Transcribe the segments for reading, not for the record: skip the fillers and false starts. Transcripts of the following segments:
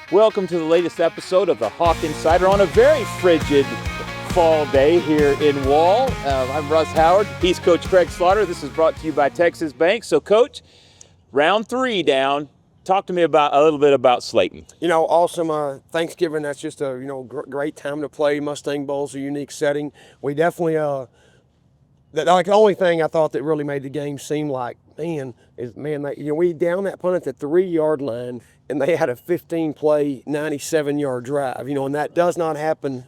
Welcome to the latest episode of the Hawk Insider on a very frigid fall day here in Wall. I'm Russ Howard. He's Coach Craig Slaughter. This is brought to you by Texas Bank. So, Coach, round 3 down. Talk to me about a little bit about Slaton. Awesome. Thanksgiving, that's just a great time to play. Mustang Bowl's a unique setting. We definitely the only thing I thought that really made the game seem like we down that punt at the 3-yard line, and they had a 15-play, 97-yard drive. And that does not happen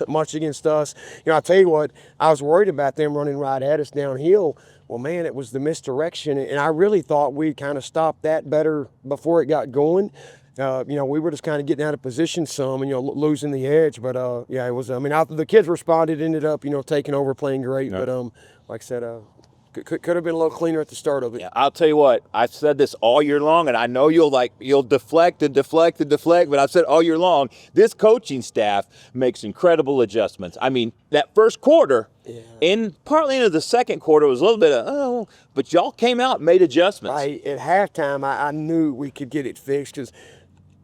much against us. I tell you what, I was worried about them running right at us downhill. Well, man, it was the misdirection, and I really thought we'd kind of stopped that better before it got going. We were just kind of getting out of position some and, losing the edge. But, it was, the kids responded, ended up, taking over, playing great. Yeah. But, like I said, could have been a little cleaner at the start of it. Yeah, I'll tell you what, I've said this all year long, and I know you'll deflect, but I've said all year long, this coaching staff makes incredible adjustments. I mean, that first quarter, partly into the second quarter was a little bit of, but y'all came out and made adjustments. At halftime, I knew we could get it fixed because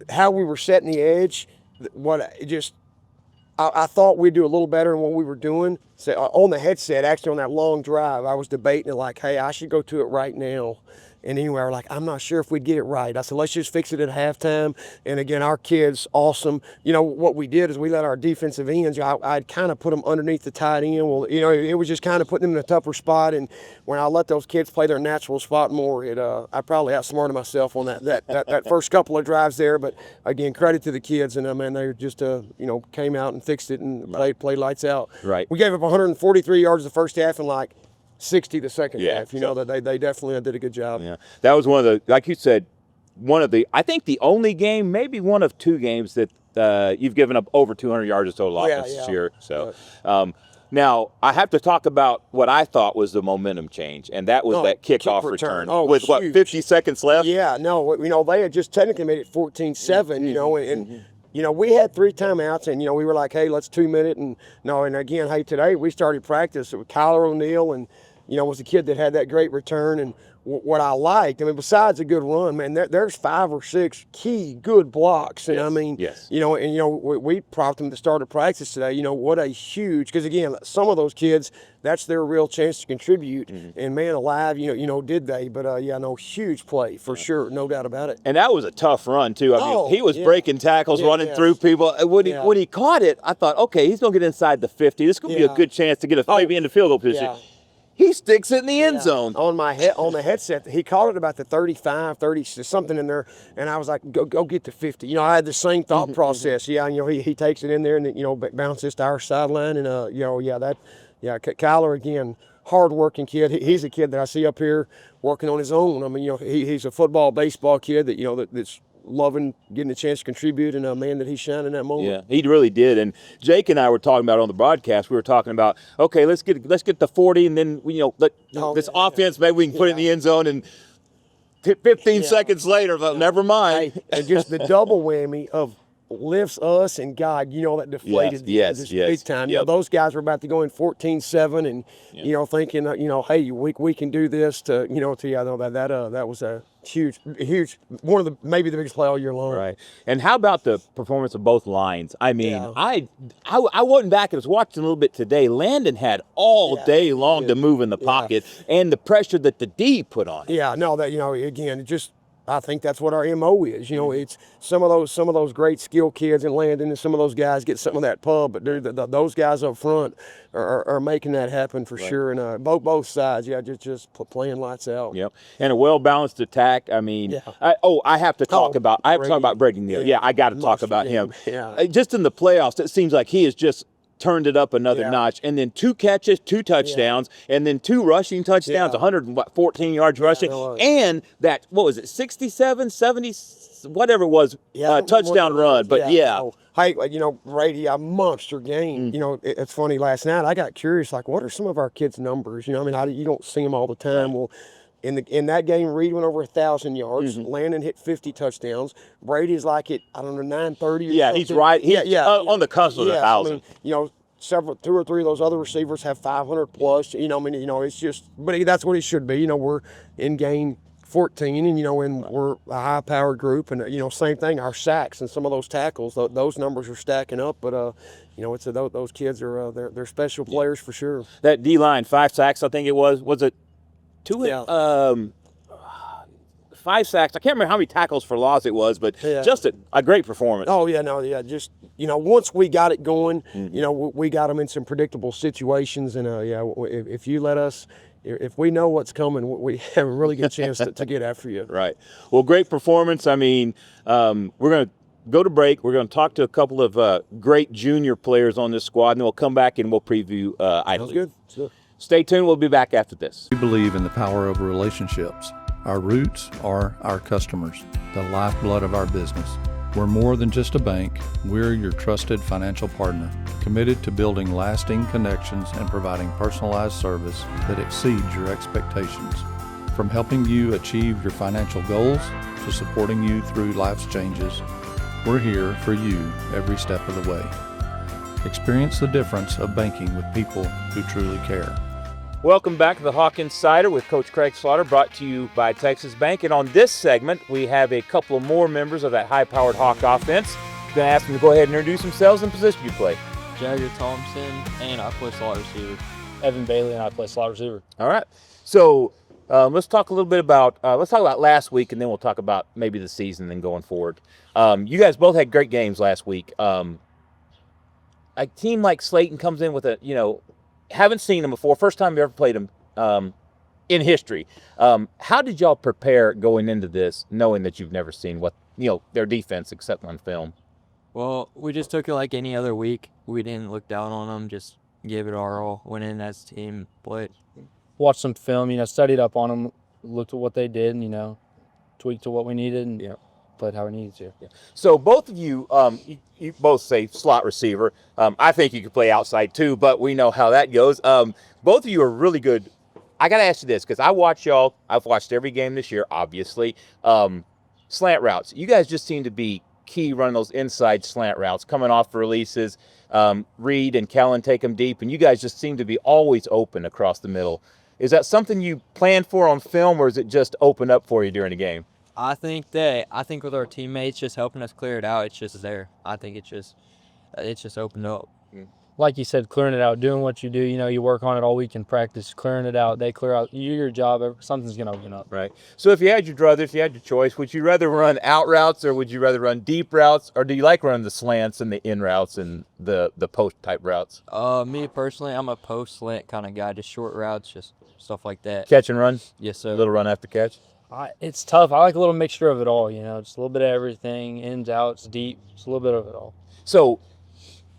how we were setting the edge, I thought we'd do a little better than what we were doing. So on the headset, actually on that long drive, I was debating it like, hey, I should go to it right now. And anyway, we're like, I'm not sure if we'd get it right. I said, let's just fix it at halftime. And again, our kids, awesome. What we did is we let our defensive ends, I'd kind of put them underneath the tight end. Well, it was just kind of putting them in a tougher spot. And when I let those kids play their natural spot more, I probably outsmarted myself on that first couple of drives there. But again, credit to the kids. And they just, came out and fixed it and played lights out. Right. We gave up 143 yards the first half and 60 the second half. They definitely did a good job. Yeah, that was one of the, like you said, I think the only game, maybe one of 2 games that you've given up over 200 yards of total offense this year. So now I have to talk about what I thought was the momentum change, and that was that kickoff return with huge. 50 seconds left. Yeah, no, they had just technically made it 14-7. We had 3 timeouts, and we were like, hey, let's 2-minute, and again, hey, today we started practice with Kyler O'Neal, and was a kid that had that great return. And what I liked, besides a good run, man, there's 5 or 6 key good blocks. And we propped them to start a practice today. What a huge, because again, some of those kids, that's their real chance to contribute. Mm-hmm. And man alive, did they? But huge play for sure, no doubt about it. And that was a tough run too. He was breaking tackles, running through people. When he caught it, I thought, okay, he's gonna get inside the 50. This is gonna be a good chance to get maybe in the field goal position. Yeah. He sticks it in the end zone. On the headset, he called it about the 35, 30, something in there, and I was like, go get the 50. I had the same thought process. Yeah, he takes it in there and bounces to our sideline, and Kyler again, hard-working kid. He's a kid that I see up here working on his own. He's a football, baseball kid that's loving getting a chance to contribute, and that he shined in that moment. Yeah, he really did. And Jake and I were talking about on the broadcast. We were talking about, okay, let's get the 40, and then this offense, maybe we can put it in the end zone, and 15 seconds later, never mind. Hey, and just the double whammy of lifts us and God, that deflated this big time. Yep. Those guys were about to go in 14-7, and thinking, hey, we can do this. That was a huge, one of maybe the biggest play all year long. Right. And how about the performance of both lines? I wasn't back. I was watching a little bit today. Landon had all day long to move in the pocket, and the pressure that the D put on him. Yeah. No, again, it just. I think that's what our MO is. It's some of those great skill kids in Landon, and some of those guys get some of that pub. But those guys up front are making that happen for sure. And both sides, just playing lights out. Yep. And a well balanced attack. I have to talk about Brady Neal. Yeah, I got to talk about him. Yeah. Just in the playoffs, it seems like he is just turned it up another notch, and then 2 catches, 2 touchdowns, and then 2 rushing touchdowns, 114 yards rushing, and that, 67, 70, whatever it was, touchdown run. But hey, Brady, a monster game. It's funny, last night I got curious, what are some of our kids' numbers? You don't see them all the time. Well, in that game, Reed went over 1,000 yards. Mm-hmm. Landon hit 50 touchdowns. Brady's at 930. Yeah, he's right. On the cusp of 1,000. 2 or 3 of those other receivers have 500 plus. It's just, but that's what he should be. We're in game 14, and, and we're a high-powered group, and, same thing, our sacks and some of those tackles, those numbers are stacking up, but, it's those kids are, they're special players for sure. That D-line, 5 sacks, I think it was it 2? Yeah. 5 sacks. I can't remember how many tackles for loss it was, but just a great performance. Oh, yeah, no, yeah, just, once we got it going, we got them in some predictable situations, and, if you let us, if we know what's coming, we have a really good chance to get after you. Right. Well, great performance. I mean, we're going to go to break. We're going to talk to a couple of great junior players on this squad, and then we'll come back and we'll preview Idalou. Sounds good. Stay tuned. We'll be back after this. We believe in the power of relationships. Our roots are our customers, the lifeblood of our business. We're more than just a bank. We're your trusted financial partner, committed to building lasting connections and providing personalized service that exceeds your expectations. From helping you achieve your financial goals to supporting you through life's changes, we're here for you every step of the way. Experience the difference of banking with people who truly care. Welcome back to the Hawk Insider with Coach Craig Slaton, brought to you by Texas Bank. And on this segment, we have a couple of more members of that high-powered Hawk offense. I'm going to ask them to go ahead and introduce themselves and position you play. Jagger Thompson, and I play slot receiver. Evan Bailey, and I play slot receiver. All right. So let's talk a little bit about last week, and then we'll talk about maybe the season and going forward. You guys both had great games last week. A team like Slaton comes in with haven't seen them before. First time you ever played them in history. How did y'all prepare going into this, knowing that you've never seen their defense except on film? Well, we just took it like any other week. We didn't look down on them, just gave it our all, went in as a team, played. Watched some film, studied up on them, looked at what they did, and, tweaked to what we needed, and played how we needed to. Yeah. So both of you, you both say slot receiver. I think you could play outside too, but we know how that goes. Both of you are really good. I got to ask you this, because I watch y'all. I've watched every game this year, obviously. Slant routes. You guys just seem to be key running those inside slant routes, coming off releases. Reed and Kellen take them deep, and you guys just seem to be always open across the middle. Is that something you planned for on film, or is it just opened up for you during the game? I think with our teammates just helping us clear it out, it's just there. I think it's just opened up. Like you said, clearing it out, doing what you do. You work on it all week in practice, clearing it out. They clear out. You do your job. Something's going to open up. Right. So if you had your druthers, if you had your choice, would you rather run out routes or would you rather run deep routes? Or do you like running the slants and the in routes and the post type routes? Me personally, I'm a post slant kind of guy, just short routes, just stuff like that. Catch and run? Yes, sir. A little run after catch? It's tough. I like a little mixture of it all, just a little bit of everything, ins, outs, deep, just a little bit of it all. So,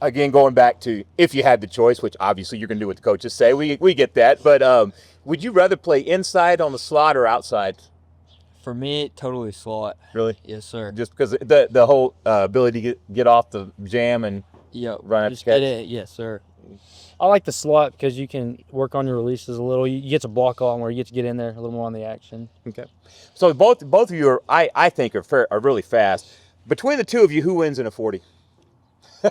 again, going back to if you had the choice, which obviously you're going to do what the coaches say, we get that, but would you rather play inside on the slot or outside? For me, totally slot. Really? Yes, sir. Just because the whole ability to get off the jam and run after catch? Yes, sir. I like the slot because you can work on your releases a little. You get to block a lot more. You get to get in there a little more on the action. Okay. So both of you are, I think, are really fast. Between the two of you, who wins in a 40? You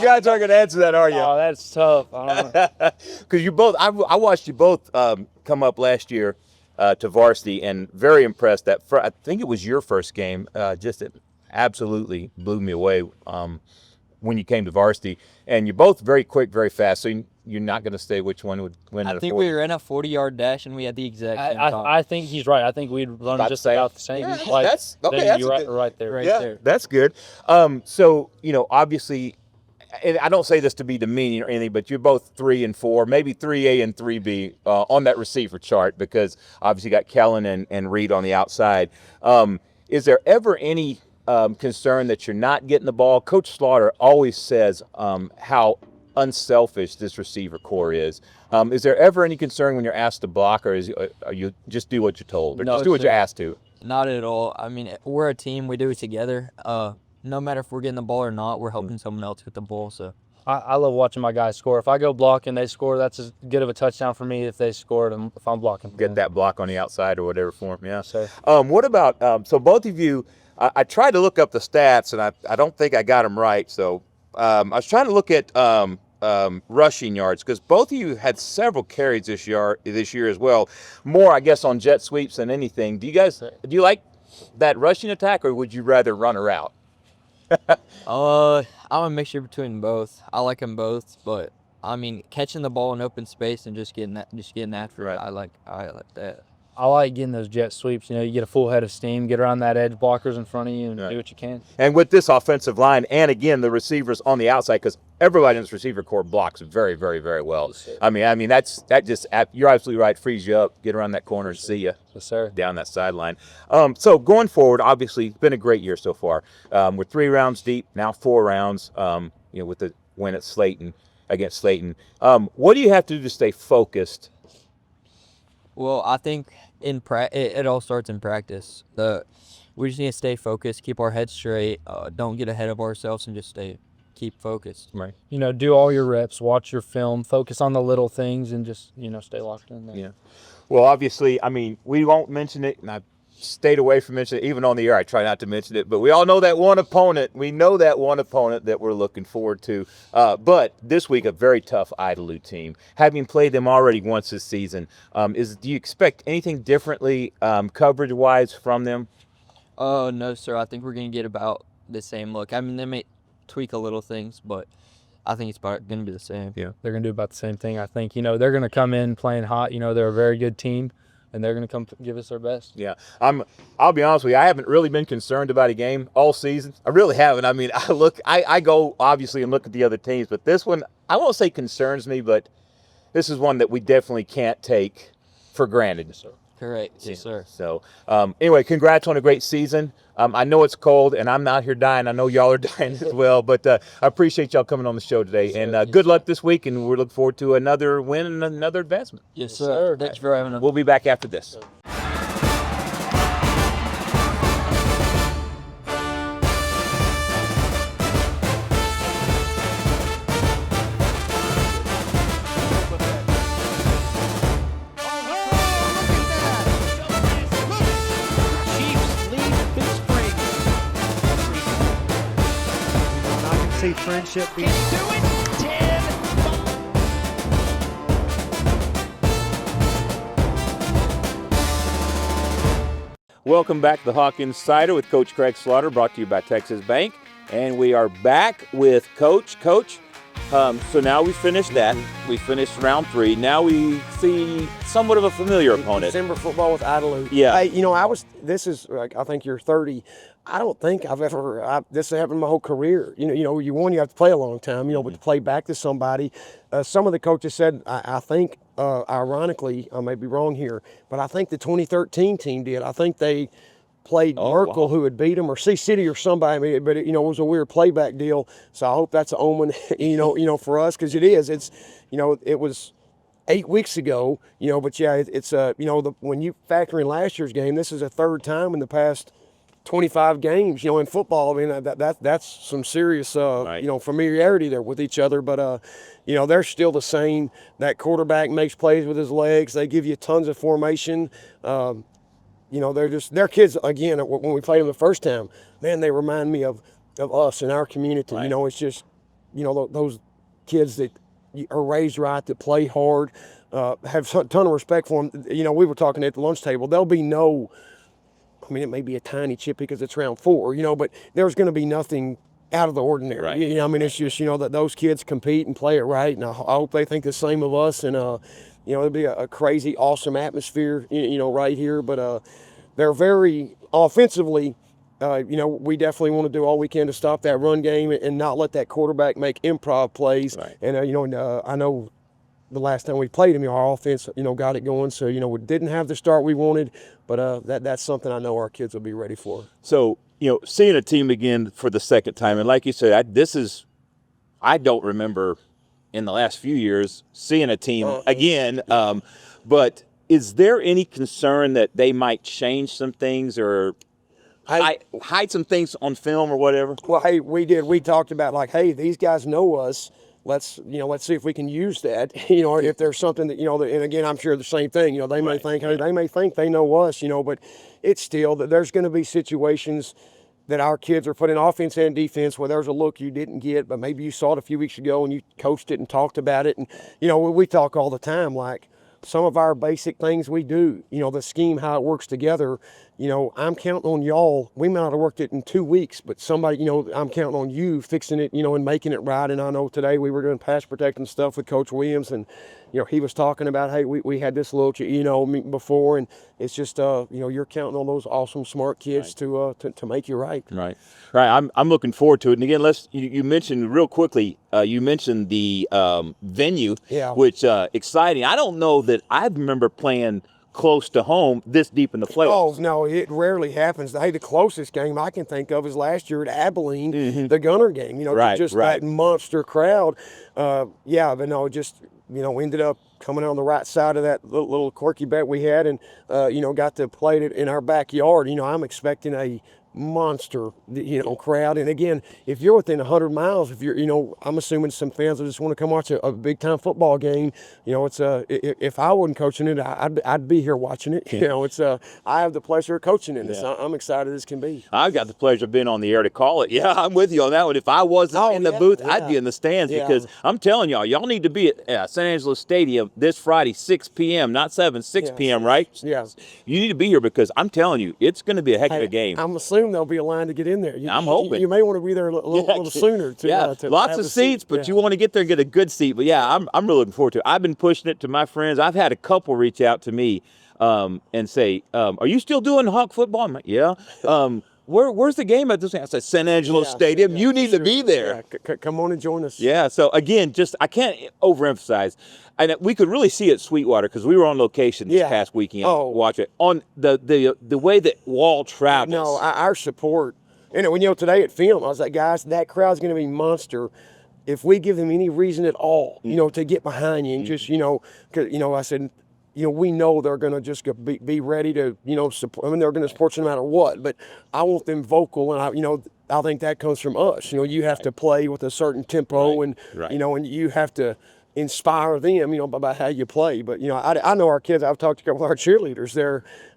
guys aren't going to answer that, are you? Oh, that's tough. I don't know. Because you both, I watched you both come up last year to varsity, and very impressed. I think it was your first game. It absolutely blew me away. When you came to varsity, and you're both very quick, very fast, so you're not going to say which one would win at a 40. I think we ran a 40-yard dash, and we had the exact same time. I think he's right. I think we'd run just about the same. Yeah, that's right there. Right there. That's good. So, obviously, and I don't say this to be demeaning or anything, but you're both 3 and 4, maybe 3A and 3B on that receiver chart, because obviously you got Kellen and Reed on the outside. Is there ever any concern that you're not getting the ball? Coach Slaton always says how unselfish this receiver core is. Is there ever any concern when you're asked to block, or are you just do what you're told, or just do what you're asked to? Not at all. I mean, we're a team. We do it together. No matter if we're getting the ball or not, we're helping someone else get the ball. So I love watching my guys score. If I go block and they score, that's as good of a touchdown for me if they scored and if I'm blocking. Get that block on the outside or whatever for them, yeah. So, what about, so both of you, I tried to look up the stats, and I don't think I got them right. So I was trying to look at rushing yards, because both of you had several carries this year as well. More, I guess, on jet sweeps than anything. Do you like that rushing attack, or would you rather run a route? I'm a mixture between both. I like them both, but I mean, catching the ball in open space and just getting after it. I like that. I like getting those jet sweeps. You get a full head of steam, get around that edge blockers in front of you, and do what you can. And with this offensive line, and again, the receivers on the outside, because everybody in this receiver corps blocks very, very, very well. I mean, that just, you're absolutely right, frees you up, get around that corner and see you down that sideline. So going forward, obviously, it's been a great year so far. We're 3 rounds deep, now 4 rounds, with the win at Slaton, against Slaton. What do you have to do to stay focused? Well, I think it all starts in practice. We just need to stay focused, keep our heads straight, don't get ahead of ourselves, and just keep focused. Right. Do all your reps, watch your film, focus on the little things, and just stay locked in there. Yeah. Well, obviously, I mean, we won't mention it, and I stayed away from mentioning it. Even on the air, I try not to mention it. But we all know that one opponent. We know that one opponent that we're looking forward to. But this week, a very tough Idalou team. Having played them already once this season, do you expect anything differently coverage-wise from them? Oh, no, sir. I think we're going to get about the same look. I mean, they may tweak a little things, but I think it's going to be the same. Yeah, they're going to do about the same thing. I think, they're going to come in playing hot. They're a very good team. And they're going to come give us their best. Yeah, I'll be honest with you. I haven't really been concerned about a game all season. I really haven't. I mean, I go obviously and look at the other teams, but this one, I won't say concerns me, but this is one that we definitely can't take for granted. Yes, sir. Correct. Yes, sir. So, anyway, congrats on a great season. I know it's cold, and I'm out here dying. I know y'all are dying as well, but I appreciate y'all coming on the show today. Yes, and good luck this week, and we look forward to another win and another advancement. Yes, sir. Thanks for having us. We'll be back after this. Friendship being Welcome back to the Hawk Insider with Coach Craig Slaughter, brought to you by Texas Bank. And we are back with Coach. So now we finished that. We finished round 3. Now we see somewhat of a familiar opponent. December football with Idalou. Yeah. I think you're 30. I don't think this happened my whole career. You have to play a long time, but to play back to somebody. Some of the coaches said, I think, ironically, I may be wrong here, but I think the 2013 team did. I think they played Merkel, who had beat them, or C-City or somebody, but it was a weird playback deal. So I hope that's an omen, for us, because it is. It's, it was 8 weeks ago, but yeah, it's when you factor in last year's game, this is a third time in the past 25 games, in football. I mean, that's some serious, familiarity there with each other. But, they're still the same. That quarterback makes plays with his legs. They give you tons of formation. They're kids, again, when we played them the first time, man, they remind me of us in our community. Right. It's just, those kids that are raised right, that play hard, have a ton of respect for them. We were talking at the lunch table. There'll be it may be a tiny chip because it's round 4, but there's going to be nothing out of the ordinary. Right. It's just, that those kids compete and play it right. And I hope they think the same of us. And, it'll be a crazy, awesome atmosphere, right here. But they're very offensively, we definitely want to do all we can to stop that run game and not let that quarterback make improv plays. Right. And, I know the last time we played him, our offense, got it going. So, we didn't have the start we wanted, but that's something I know our kids will be ready for. So, seeing a team again for the second time, and like you said, I don't remember in the last few years seeing a team again. But is there any concern that they might change some things or hide some things on film or whatever? Well, hey, we talked about these guys know us. Let's see if we can use that, if there's something that, and again, I'm sure the same thing, they may think they know us, but it's still that there's going to be situations, that our kids are putting offense and defense where there's a look you didn't get, but maybe you saw it a few weeks ago and you coached it and talked about it. And, you know, we talk all the time, like some of our basic things we do, you know, the scheme, how it works together. You know, I'm counting on y'all. We might not have worked it in 2 weeks, but somebody, you know, I'm counting on you fixing it, you know, and making it right. And I know today we were doing pass protecting stuff with Coach Williams, and, you know, he was talking about, hey, we had this little, you know, before, and it's just, you know, you're counting on those awesome, smart kids to make you right. Right. I'm looking forward to it. And again, you mentioned real quickly, you mentioned the venue, which exciting. I don't know that I remember playing close to home this deep in the playoffs. Oh, no, it rarely happens. Hey, the closest game I can think of is last year at Abilene, the Gunner game, you know, that monster crowd. But no, just, you know, ended up coming on the right side of that little quirky bet we had, and, you know, got to play it in our backyard. You know, I'm expecting a monster, you know, crowd. And again, if you're within 100 miles, if you're, you know, I'm assuming some fans that just want to come watch a big time football game. You know, it's if I wasn't coaching it, I'd be here watching it. You know, it's I have the pleasure of coaching in this. I'm excited as can be. I've got the pleasure of being on the air to call it. Yeah, I'm with you on that one. If I wasn't in the booth, I'd be in the stands because I'm telling y'all need to be at San Angelo Stadium this Friday, 6 p.m., not 7, 6 p.m., right? Yeah. You need to be here because I'm telling you, it's going to be a heck of a game. I'm assuming there'll be a line to get in there. I'm hoping. You may want to be there a little sooner. Lots of seats, but you want to get there and get a good seat. But yeah, I'm really looking forward to it. I've been pushing it to my friends. I've had a couple reach out to me and say, are you still doing Hawk football? I'm like, yeah. Where's the game at this? I said, San Angelo Stadium. You need to be there. Yeah, come on and join us. Yeah. So again, I can't overemphasize. And we could really see it at Sweetwater because we were on location this past weekend. Watch it on the way that Wall travels. No, our support. And when, you know, today at film, I was like, guys, that crowd's going to be monster. If we give them any reason at all, you know, to get behind you and just, you know, cause, you know, I said, you know, we know they're going to just be ready to, you know, support. I mean, they're going to support you no matter what. But I want them vocal, and I think that comes from us. You know, you have to play with a certain tempo, and you know, and you have to inspire them, you know, by how you play. But, you know, I know our kids. I've talked to a couple of our cheerleaders.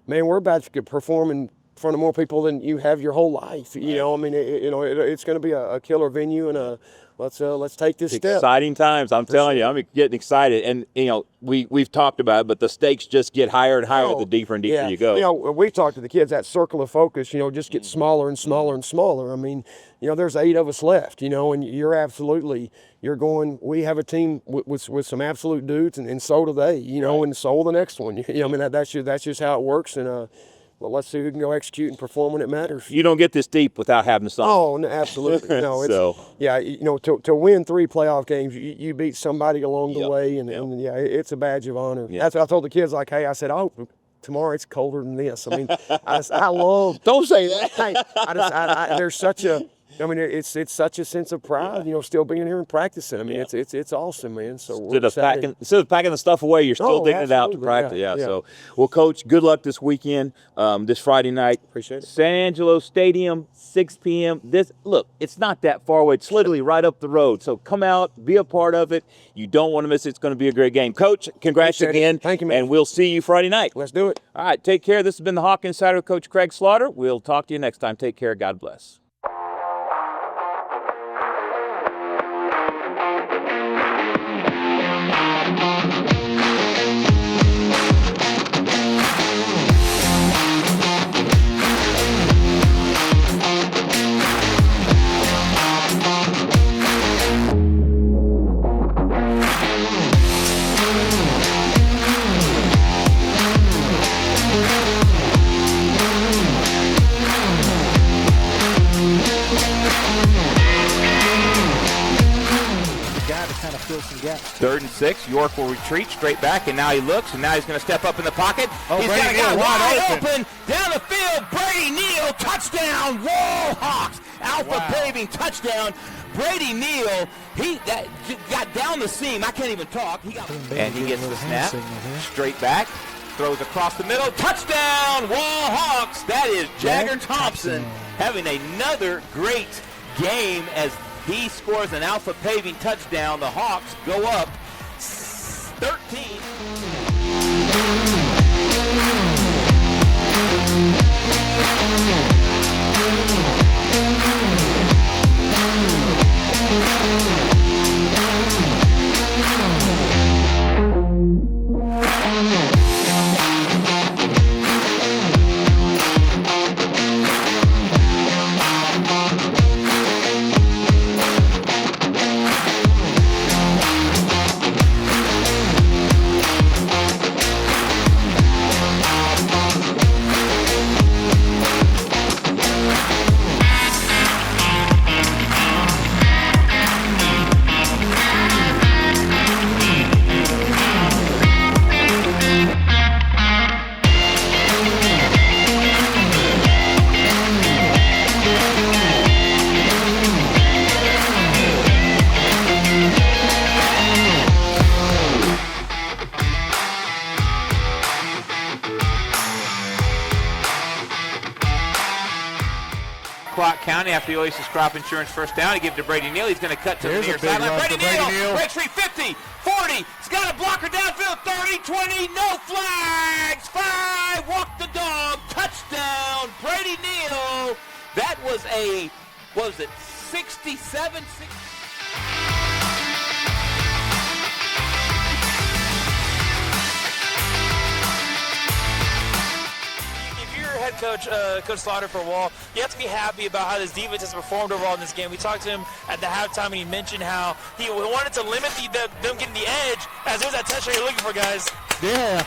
We're about to perform in front of more people than you have your whole life. You know, I mean, it's going to be a killer venue, and let's take this step. Exciting times, I'm telling you. I'm getting excited, and you know, we've talked about it, but the stakes just get higher and higher the deeper and deeper you go. You know, we talked to the kids. That circle of focus, you know, just gets smaller and smaller and smaller. I mean, you know, there's 8 of us left. You know, and you're going. We have a team with some absolute dudes, and so do they. You know, and so will the next one. You know, I mean, that's just how it works, and. Well, let's see who can go execute and perform when it matters. You don't get this deep without having something. Oh, no, absolutely. No, you know, to win 3 playoff games, you beat somebody along the way, and it's a badge of honor. That's what I told the kids. Like, hey, I said, tomorrow it's colder than this. I mean, I love. Don't say that. Hey, there's such a. I mean, it's such a sense of pride, you know, still being here and practicing. I mean, it's awesome, man. So instead of packing the stuff away, you're still digging it out to practice. Yeah. So, well, Coach, good luck this weekend, this Friday night. Appreciate it. San Angelo Stadium, 6 p.m. Look, it's not that far away. It's literally right up the road. So come out, be a part of it. You don't want to miss it. It's going to be a great game. Coach, congrats again. Thank you, man. And we'll see you Friday night. Let's do it. All right, take care. This has been the Hawk Insider with Coach Craig Slaughter. We'll talk to you next time. Take care. God bless. Third and 6. York will retreat straight back, and now he looks, and now he's going to step up in the pocket. He's got a guy wide open down the field. Brady Neal, touchdown. Wall Hawks. Alpha Paving touchdown. Brady Neal, he got down the seam. I can't even talk. He gets the snap. Straight back. Throws across the middle. Touchdown, Wall Hawks. That is Jagger Thompson having another great game as he scores an Alpha Paving touchdown. The Hawks go up 13. clock counting after the Oasis Crop Insurance first down. He gives it to Brady Neal. He's going to cut to the near sideline. Brady Neal breaks free, 50, 40. He's got a blocker downfield, 30, 20, no flags. 5, walk the dog, touchdown, Brady Neal. That was a, what was it, 67? Head coach, Coach Slaton for a while, you have to be happy about how this defense has performed overall in this game. We talked to him at the halftime, and he mentioned how he wanted to limit them getting the edge, as there's that touchdown you're looking for, guys. Yeah.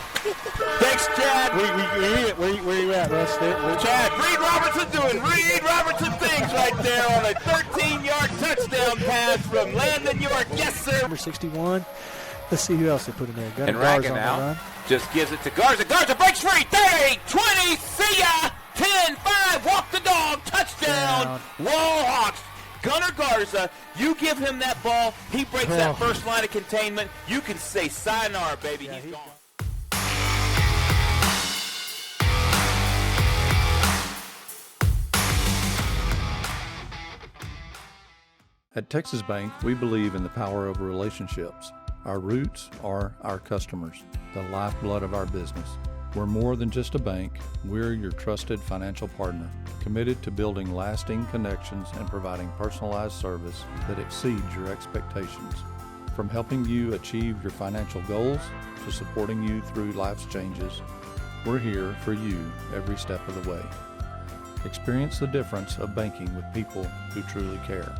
Thanks, Chad. Where you at, Russ? Chad, Reed Robertson doing Reed Robertson things right there on a 13-yard touchdown pass from Landon York. Yes, sir. Number 61. Let's see who else they put in there. And Raggin now just gives it to Garza. Garza breaks free. 30, 20, see ya. 10, 5, walk the dog, touchdown. Wallhawks. Gunnar Garza, you give him that ball, he breaks that first line of containment. You can say sayonara, baby. Yeah, he's gone. At Texas Bank, we believe in the power of relationships. Our roots are our customers, the lifeblood of our business. We're more than just a bank, we're your trusted financial partner, committed to building lasting connections and providing personalized service that exceeds your expectations. From helping you achieve your financial goals to supporting you through life's changes, we're here for you every step of the way. Experience the difference of banking with people who truly care.